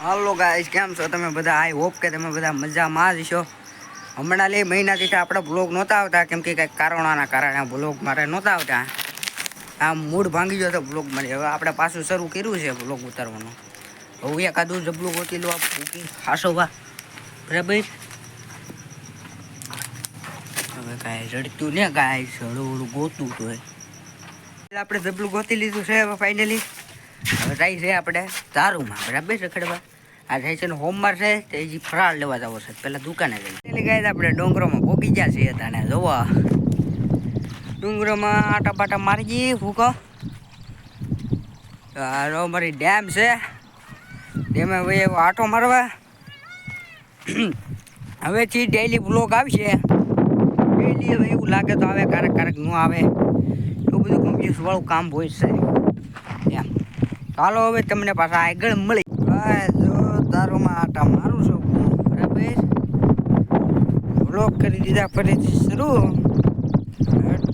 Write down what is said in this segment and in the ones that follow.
હાલો guys, કેમ છો તમે બધા? આઈ હોપ કે તમે બધા મજામાં જ છો. હમણાં લે મહિનાથી આપણે બ્લોગ નહોતા આવતા, કેમ કે કંઈક કારણોના કારણે બ્લોગ મારે નહોતા આવતા. આમ મૂડ ભાંગી ગયો તો બ્લોગ મારે. હવે આપણે પાછું શરૂ કર્યું છે બ્લોગ ઉતારવાનું. હવે એકાદું જબલું ગોતી લો હાસો વા બરાબર. હવે કાંઈ રડતું ને ગાય હળું ગોતું તો આપણે જબલું ગોતી લીધું છે. હવે ફાઇનલી હવે જાય છે આપણે દારૂમાં બરાબર રખડવા. આ જાય છે ને હોમવાર છે તે હજી ફરાળ લેવા જવો છે. પહેલાં દુકાને જઈએ. એટલે ગાય આપણે ડોંગરોમાં ભોગી ગયા છીએ તાણે જોવા. ડુંગરોમાં આટા પાટા મારી ગઈ ભૂકો. આ મારી ડેમ છે. ડેમે હવે એવો આટો મારવા. હવેથી ડેઈલી બ્લોગ આવશે. ડેઈલી હવે એવું લાગે તો આવે, ક્યારેક ક્યારેક ન આવે. એવું બધું કમ્પ્યુટર વાળું કામ હોય છે એમ. ચાલો હવે તમને પાછા આગળ મળી. જો દારૂમાં આટા મારું છું બરાબર. બ્લોગ કરી દીધા ફરીથી શરૂ.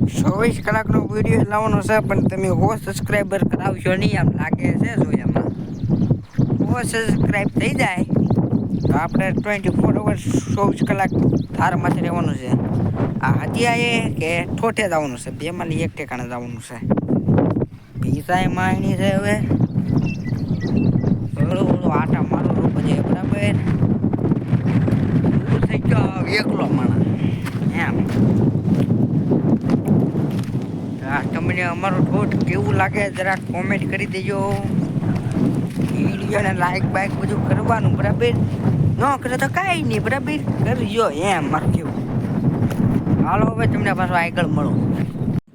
24 કલાકનો વિડીયો લાવવાનો છે, પણ તમે સબસ્ક્રાઈબર કરાવશો નહીં આમ લાગે છે. જોયામાં સબસ્ક્રાઈબ થઈ જાય તો આપણે 24 અવર્સ 24 કલાક ધારમાંથી રહેવાનું છે. આ હતિયાએ કે ઠોઠે જવાનું છે, બેમાંથી એક ઠેકાણે જવાનું છે. પૈસા માયની છે. હવે આટા મારો પછી બરાબર થઈ ગયો એકલો માણસ એમ. તમને અમારો ઠોઠ કેવું લાગે જરા કોમેન્ટ કરી દેજો. વિડીયોને લાઈક બાઈક બધું કરવાનું બરાબર. ન કરે તો કાંઈ નહીં બરાબર, કરજો એમ મારું કેવું. હાલો હવે તમને પાછો આગળ મળો.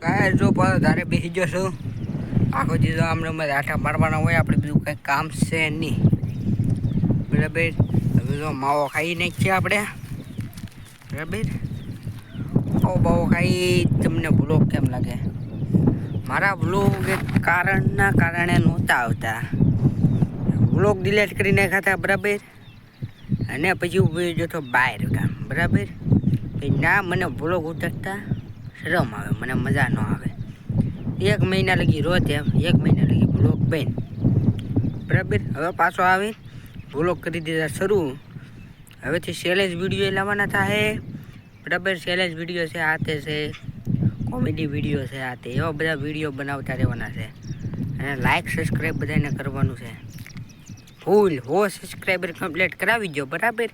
કાંઈ જો પાછો ધારે બેસી ગયો છું. આખો દીધો આમને આઠા મારવાના હોય, આપણે બીજું કંઈ કામ છે નહીં બરાબર. હવે જો માવો ખાઈ નાખીએ આપણે બરાબર. માવો બાવો ખાઈ તમને બ્લોગ કેમ લાગે? મારા બ્લોગ એક કારણના કારણે નહોતા આવતા. બ્લોગ ડિલીટ કરી નાખ્યા હતા બરાબર. અને પછી ઉભી જતો બહાર કામ બરાબર. ના મને બ્લોગ ઉતારતા શરમ આવે, મને મજા ન આવે. 1 મહિના લગી રોજ એમ 1 મહિના લગી બ્લોગ બેન બરાબર. હવે પાછો આવી બ્લોગ કરી દીધા શરૂ. હવેથી ચેલેન્જ વિડીયો લાવવાના થાય બરાબર. ચેલેન્જ વિડીયો છે, આ તે છે, કોમેડી વિડીયો છે, આ તે એવા બધા વિડીયો બનાવતા રહેવાના છે. અને લાઈક સબસ્ક્રાઈબ બધાને કરવાનું છે ફૂલ. સબસ્ક્રાઈબર કમ્પ્લીટ કરાવી દો બરાબર.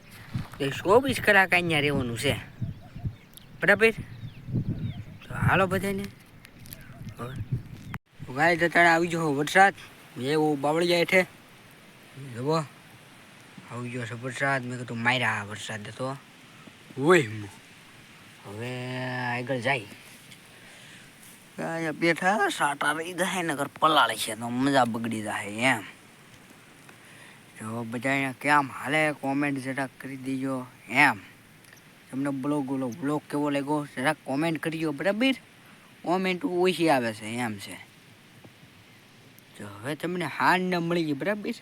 24 કલાક અહીંયા રહેવાનું છે બરાબર. તો હાલો બધાને. ગાય જતા આવી ગયો વરસાદ. એવું બાવળી જાય છે જુઓ. આવી ગયો છે વરસાદ. મેં કીધું માર્યા વરસાદ હતો હોય. હવે આગળ જાય. અહીંયા બેઠા સાટા રહી જાય નગર પલાળે છે તો મજા બગડી જાય એમ. જો બધા કેમ હાલે કોમેન્ટ જરાક કરી દેજો એમ. તમને બ્લોગ કેવો લાગ્યો જરાક કોમેન્ટ કરજો બરાબર. કોમેન્ટ ઓછી આવે છે એમ છે. તો હવે તમને હાર ન મળી ગઈ બરાબર.